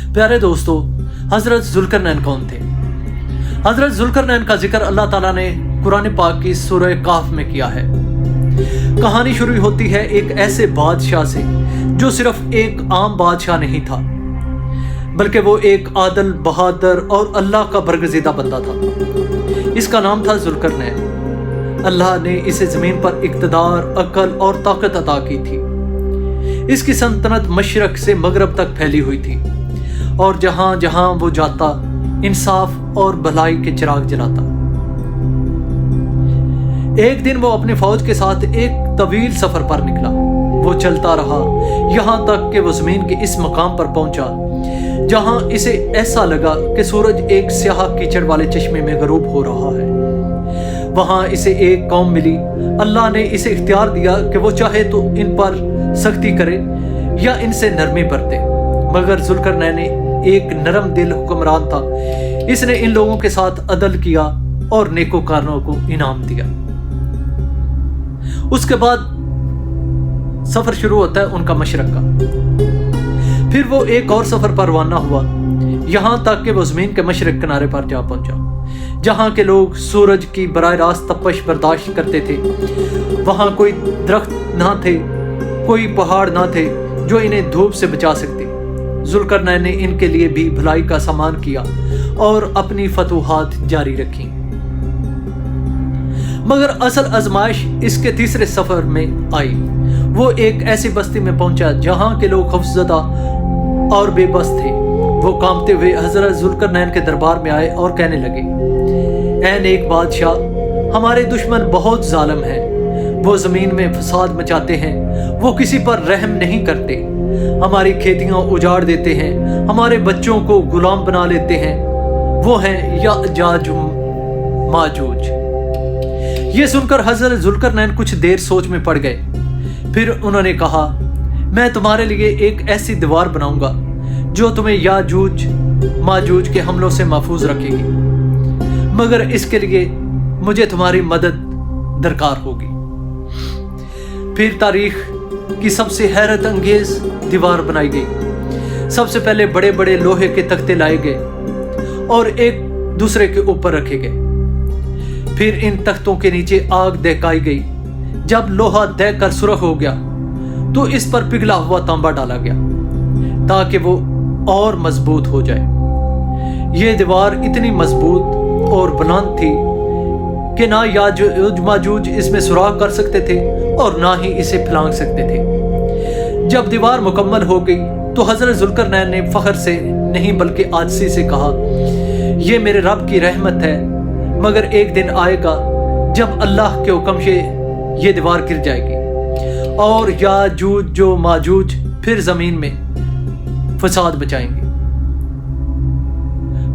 प्यारे दोस्तों, हजरत जुल्करनैन कौन थे? हजरत जुल्करनैन का जिक्र अल्लाह ताला ने कुरान पाक की सूरह काफ में किया है। कहानी शुरू होती है एक ऐसे बादशाह से जो सिर्फ एक आम बादशाह नहीं था, बल्कि वो एक आदल, बहादुर और अल्लाह का बरगज़ीदा बंदा था। इसका नाम था जुल्करनैन। अल्लाह ने इसे ज़मीन पर इक़्तिदार, अक्ल और ताकत अता की थी। इसकी सल्तनत मशरक़ से मगरब तक फैली हुई थी और जहाँ जहाँ वो जाता इंसाफ और भलाई के चिराग जलाता। एक दिन वो अपनी फौज के साथ एक तवील सफर पर निकला। वो चलता रहा यहाँ तक कि वो जमीन के इस मकाम पर पहुंचा जहाँ इसे ऐसा लगा कि सूरज एक स्याह कीचड़ वाले चश्मे में गरूब हो रहा है। वहां इसे एक कौम मिली। अल्लाह ने इसे इख्तियार दिया कि वो चाहे तो इन पर सख्ती करे या इनसे नरमी बरते, मगर जुल्करनैन एक नरम दिल हुक्मरान था। इसने इन लोगों के साथ अदल किया और नेकोकारों को इनाम दिया। उसके बाद सफर शुरू होता है उनका मशरक़ का। फिर वो एक और सफर पर रवाना हुआ, यहां तक कि वो जमीन के मशरक़ किनारे पर जा पहुंचा जहां के लोग सूरज की बराह रास्त तपश बर्दाश्त करते थे। वहां कोई दरख्त ना थे, कोई पहाड़ ना थे जो इन्हें धूप से बचा सकते। जुल्करनैन ने इनके लिए भी भलाई का सामान किया और अपनी फतूहात जारी रखी। मगर असल आजमाइश इसके तीसरे सफर में आई। वो एक ऐसी बस्ती में पहुंचा जहां के लोग खौफजदा और बेबस थे। वो कांपते हुए हजरत जुल्करनैन के दरबार में आए और कहने लगे, ऐ नेक बादशाह, हमारे दुश्मन बहुत जालिम हैं। वो जमीन में फसाद मचाते हैं, वो किसी पर रहम नहीं करते, हमारी खेतियां उजाड़ देते हैं, हमारे बच्चों को गुलाम बना लेते हैं। वो हैं याजूज माजूज। ये सुनकर हजरत जुल्करनैन कुछ देर सोच में पड़ गए। फिर उन्होंने कहा, मैं तुम्हारे लिए एक ऐसी दीवार बनाऊंगा जो तुम्हें याजूज माजूज के हमलों से महफूज रखेगी, मगर इसके लिए मुझे तुम्हारी मदद दरकार होगी। फिर तारीख की सबसे हैरत अंगेज दीवार बनाई गई। सबसे पहले बड़े बड़े लोहे के तख्ते लाए गए और एक दूसरे के ऊपर रखे गए। फिर इन तख्तों के नीचे आग दहकाई गई। जब लोहा दहकर सुरख हो गया तो इस पर पिघला हुआ तांबा डाला गया ताकि वो और मजबूत हो जाए। ये दीवार इतनी मजबूत और बुलंद थी कि ना याजूज माजूज इसमें सुराख कर सकते थे और ना ही इसे फैलांग सकते थे। जब दीवार मुकम्मल हो गई तो हजरत जुल्करनैन ने फख्र से नहीं बल्कि आजिज़ी से कहा, यह मेरे रब की रहमत है, मगर एक दिन आएगा जब अल्लाह के हुक्म से ये दीवार गिर जाएगी और याजूज जो माजूज फिर जमीन में फसाद बचाएंगे।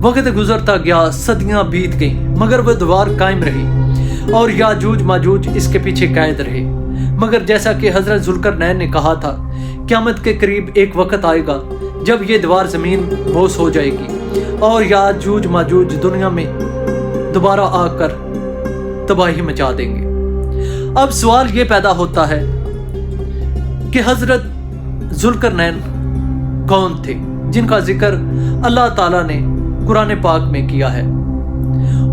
वक्त गुजरता गया, सदियां बीत गईं, मगर वह दीवार कायम रही और याजूज माजूज इसके पीछे कैद रहे। मगर जैसा कि हजरत जुल्करनैन ने कहा था, क़यामत के करीब एक वक्त आएगा जब ये दीवार जमीन बोस हो जाएगी और याजूज माजूज दुनिया में दोबारा आकर तबाही मचा देंगे। अब सवाल ये पैदा होता है कि हजरत जुल्करनैन कौन थे जिनका जिक्र अल्लाह ताला ने कुरान पाक में किया है।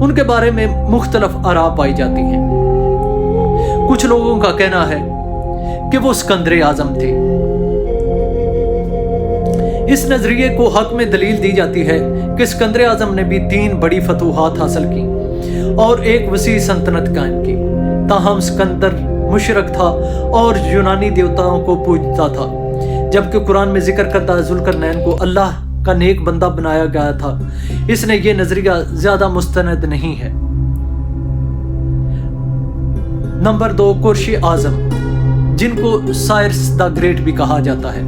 उनके बारे में मुख्तलिफ आरा पाई जाती हैं। कुछ लोगों का कहना है कि वो सिकंदर आजम थे। इस नजरिए को हक में दलील दी जाती है कि सिकंदर आजम ने भी 3 बड़ी फतूहात हासिल की और एक वसी सल्तनत कायम की। ताहम सिकंदर मुशरक था और यूनानी देवताओं को पूजता था, जबकि कुरान में जिक्र करता जुल्करनैन को अल्लाह का नेक बंदा बनाया गया था। इसने ये नजरिया ज्यादा मुस्तनद नहीं है। नंबर 2, कुरैशी आजम, जिनको साइरस द ग्रेट भी कहा जाता है।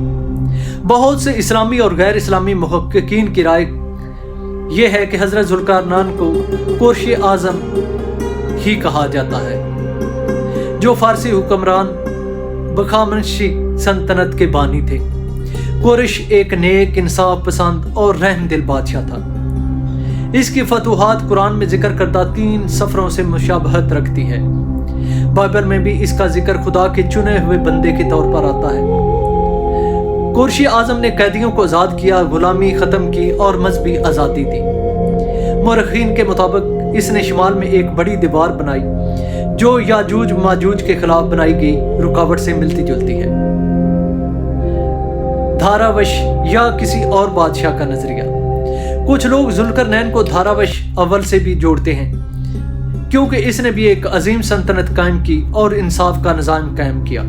बहुत से इस्लामी और गैर इस्लामी मुहक्किकीन की राय यह है कि हजरत जुल्करनैन को कुरैशी आजम ही कहा जाता है, जो फारसी हुक्मरान बखामनशी सल्तनत के बानी थे। कुरैश एक नेक, इंसाफ पसंद और रहम दिल बादशाह था। इसकी फतूहात कुरान में जिक्र करता 3 सफरों से मुशाबहत रखती है। बाइबल में भी इसका जिक्र खुदा के चुने हुए बंदे के तौर पर आता है। कुरैशी आजम ने कैदियों को आज़ाद किया, गुलामी ख़त्म की और मजहबी आज़ादी दी। मुअर्रिखीन के मुताबिक इसने शिमाल में एक बड़ी दीवार बनाई जो याजूज माजूज के खिलाफ बनाई गई रुकावट से मिलती जुलती है। धारावश या किसी और बादशाह का नजरिया। कुछ लोग जुल्करनैन को धारावश अव्वल से भी जोड़ते हैं क्योंकि इसने भी एक अजीम सल्तनत कायम की और इंसाफ का निज़ाम कायम किया।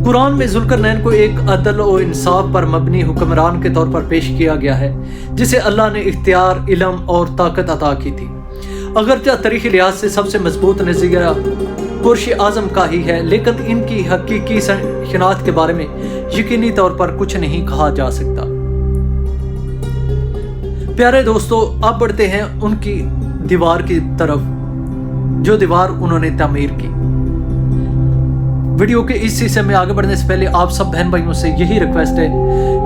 कुरान में जुल्करनैन को एक अदल और इंसाफ पर मबनी हुक्मरान के तौर पर पेश किया गया है जिसे अल्लाह ने इख्तियार, इल्म और ताकत अता की थी। अगरचे तारीखी लिहाज से सबसे मजबूत नज़रिया कुरैशी आज़म का ही है, लेकिन इनकी हकीकी शनाख्त के बारे में यकीनी तौर पर कुछ नहीं कहा जा सकता। प्यारे दोस्तों, अब बढ़ते हैं उनकी दीवार की तरफ, जो दीवार उन्होंने तामीर की। वीडियो के इस हिस्से में आगे बढ़ने से पहले आप सब बहन भाइयों से यही रिक्वेस्ट है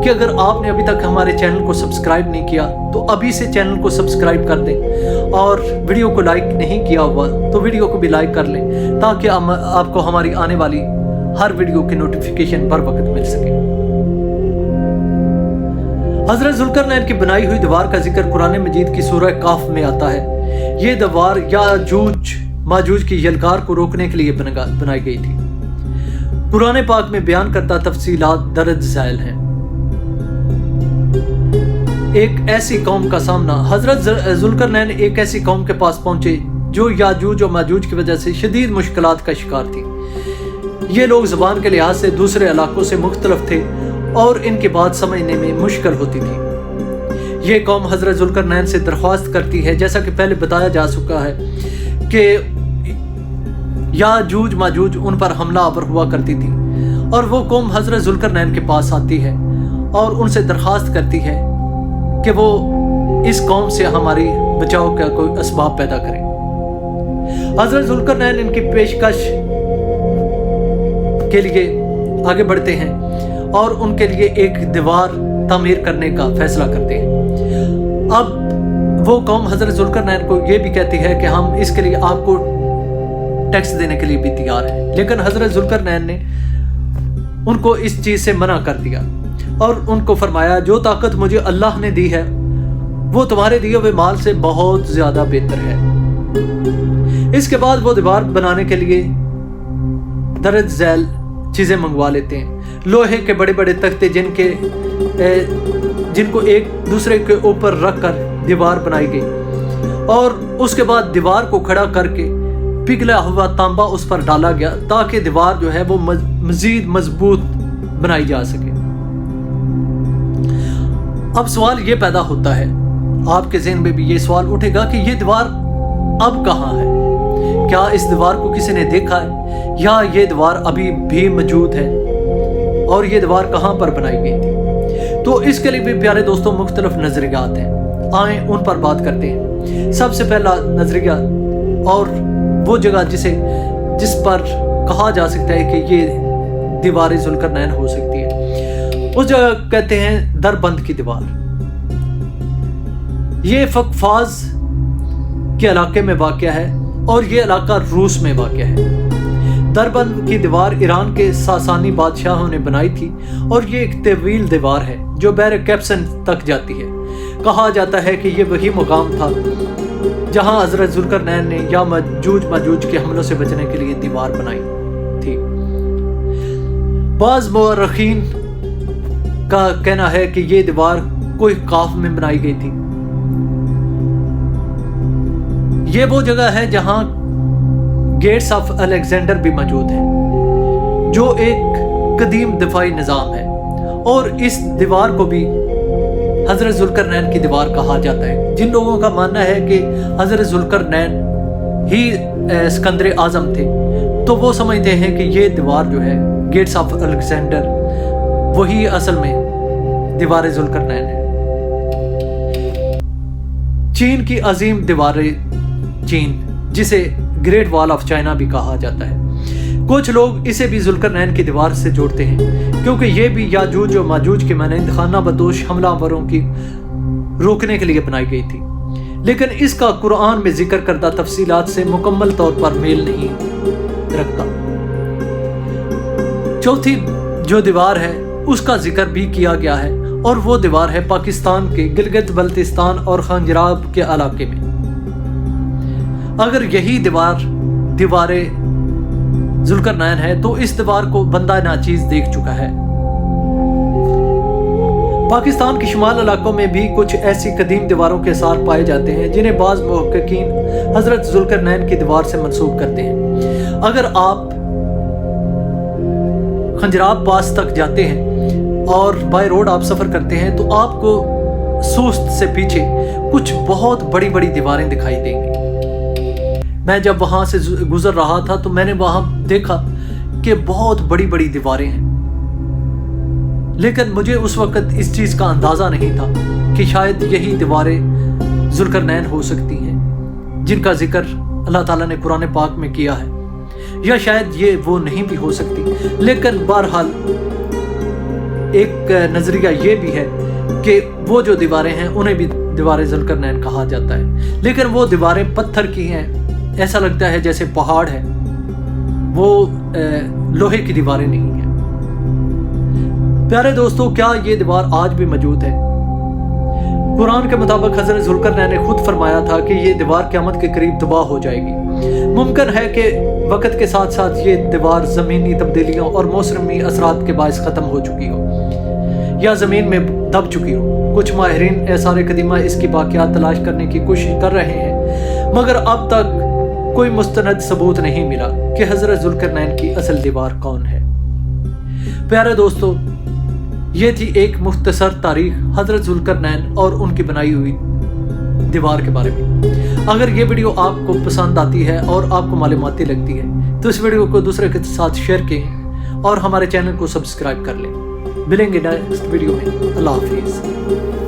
कि अगर आपने अभी तक हमारे चैनल को सब्सक्राइब नहीं किया तो अभी से चैनल को सब्सक्राइब कर दें, और वीडियो को लाइक नहीं किया हुआ तो वीडियो को भी लाइक कर लें ताकि आपको हमारी आने वाली हर वीडियो की नोटिफिकेशन बर वक्त मिल सके। हजरत जुल्करनैन की बनाई हुई दीवार का जिक्र कुरान मजीद की सूरह काफ में आता है। ये दीवार याजूज माजूज की यलगार को रोकने के लिए बनाई गई थी। कुरान पाक में बयान करता तफसीलात दर्ज झैल हैं। एक ऐसी कौम का सामना। हजरत जुल्करनैन एक ऐसी कौम के पास पहुंचे जो याजूज और माजूज की वजह से शदीद मुश्किलात का शिकार थी। ये लोग ज़बान के लिहाज से दूसरे इलाकों से मुख्तलिफ थे और इनकी बात समझने में मुश्किल होती थी। ये कौम हजरत जुल्करनैन से दरख्वास्त करती है, जैसा कि पहले बताया जा चुका है कि याजूज माजूज उन पर हमला आवर हुआ करती थी, और वो कौम हजरत जुल्करनैन के पास आती है और उनसे दरख्वास्त करती है कि वो इस कौम से हमारी बचाव का कोई असबाब पैदा करें। हजरत जुल्करनैन इनकी पेशकश के लिए आगे बढ़ते हैं और उनके लिए एक दीवार तामीर करने का फैसला करते हैं। अब वो कौम हजरत जुल्करनैन को ये भी कहती है कि हम इसके लिए आपको टैक्स देने के लिए भी तैयार है, लेकिन हजरत जुल्करनैन ने उनको इस चीज से मना कर दिया और उनको फरमाया, जो ताकत मुझे अल्लाह ने दी है वो तुम्हारे दिए हुए माल से बहुत ज्यादा बेहतर है। इसके बाद वो दीवार बनाने के लिए दर्ज झैल चीजें मंगवा लेते हैं। लोहे के बड़े बड़े तख्ते जिनको एक दूसरे के ऊपर रख कर दीवार बनाई गई, और उसके बाद दीवार को खड़ा करके पिघला हुआ तांबा उस पर डाला गया ताकि दीवार जो है वो मजीद मजबूत बनाई जा सके। अब सवाल ये पैदा होता है, आपके ज़हन में भी ये सवाल उठेगा कि ये दीवार अब कहाँ है? क्या इस दीवार को किसी ने देखा है या ये दीवार अभी भी मौजूद है, और ये दीवार कहाँ पर बनाई गई थी? तो इसके लिए भी प्यारे दोस्तों मुख्तलिफ नजरियात हैं, आए उन पर बात करते हैं। सबसे पहला नजरिया और वो जगह जिस पर कहा जा सकता है कि ये दीवार जुल्करनैन हो सकती है, उस जगह कहते हैं दरबंद की दीवार। ये फकफाज के इलाके में वाक़या है और ये इलाका रूस में वाक़या है। दरबंद की दीवार ईरान के सासानी बादशाहों ने बनाई थी और ये एक तवील दीवार है जो बहर कैप्सन तक जाती है। कहा जाता है कि ये वही मुकाम था जहां हजरत जुल्करनैन ने याजूज माजूज के हमलों से बचने के लिए दीवार बनाई थी। बाज़ मुअर्रिखीन का कहना है कि ये दीवार कोई काफ में बनाई गई थी। ये वो जगह है जहां गेट्स ऑफ अलेक्जेंडर भी मौजूद है, जो एक कदीम दिफाई निज़ाम है, और इस दीवार को भी हजरत जुल्करनैन की दीवार कहा जाता है। जिन लोगों का मानना है कि हजरत जुल्करनैन ही सिकंदर आजम थे, तो वो समझते हैं कि ये दीवार जो है गेट्स ऑफ अलेक्जेंडर वही असल में दीवार जुल्करनैन है। चीन की अजीम दीवार चीन, जिसे ग्रेट वॉल ऑफ चाइना भी कहा जाता है, कुछ लोग इसे भी जुल्करनैन की दीवार से जोड़ते हैं क्योंकि ये भी याजूज और माजूज के मानंद खाना बदोश हमलावरों की रोकने के लिए बनाई गई थी, लेकिन इसका कुरान में जिक्र करदा तफसीलात से मुकम्मल तौर पर मेल नहीं रखता। चौथी जो दीवार है उसका जिक्र भी किया गया है, और वो दीवार है पाकिस्तान के गिलगित बल्तिस्तान और खंजराब के इलाके में। अगर यही दीवारे जुल्करनैन है तो इस दीवार को बंदा नाचीज देख चुका है। पाकिस्तान के शुमाल इलाकों में भी कुछ ऐसी कदीम दीवारों के आसार पाए जाते हैं जिन्हें बाज़ मुहक्किकीन हजरत जुल्करनैन की दीवार से मंसूब करते हैं। अगर आप खंजराब पास तक जाते हैं और बाय रोड आप सफ़र करते हैं तो आपको सोस्त से पीछे कुछ बहुत बड़ी बड़ी दीवारें दिखाई देंगी। मैं जब वहाँ से गुजर रहा था तो मैंने वहाँ देखा कि बहुत बड़ी बड़ी दीवारें हैं, लेकिन मुझे उस वक़्त इस चीज़ का अंदाज़ा नहीं था कि शायद यही दीवारें जुल्करनैन हो सकती हैं जिनका जिक्र अल्लाह ताला ने कुरान पाक में किया है, या शायद ये वो नहीं भी हो सकती। लेकिन बहरहाल एक नज़रिया ये भी है कि वो जो दीवारें हैं उन्हें भी दीवारें जुल्करनैन कहा जाता है, लेकिन वो दीवारें पत्थर की हैं, ऐसा लगता है जैसे पहाड़ है, वो लोहे की दीवारें नहीं हैं। प्यारे दोस्तों, क्या ये दीवार आज भी मौजूद है? कुरान के मुताबिक हज़रत जुल्करनैन ने खुद फरमाया था कि ये दीवार क़यामत के करीब तबाह हो जाएगी। मुमकिन है कि वक़्त के साथ साथ ये दीवार ज़मीनी तब्दीलियों और मौसमी असरात के बायस ख़त्म हो चुकी हो या ज़मीन में दब चुकी हो। कुछ माहिरीन आसार कदीमा इसकी बाक़ियात तलाश करने की कोशिश कर रहे हैं, मगर अब तक कोई मुस्तनद सबूत नहीं मिला कि हज़रत जुल्करनैन की असल दीवार कौन है। प्यारे दोस्तों, ये थी एक मुख्तसर तारीख हज़रत जुल्करनैन और उनकी बनाई हुई दीवार के बारे में। अगर ये वीडियो आपको पसंद आती है और आपको मालूमाती लगती है तो इस वीडियो को दूसरे के साथ शेयर करें और हमारे चैनल को सब्सक्राइब कर लें। मिलेंगे नेक्स्ट वीडियो में। अल्लाह हाफिज़।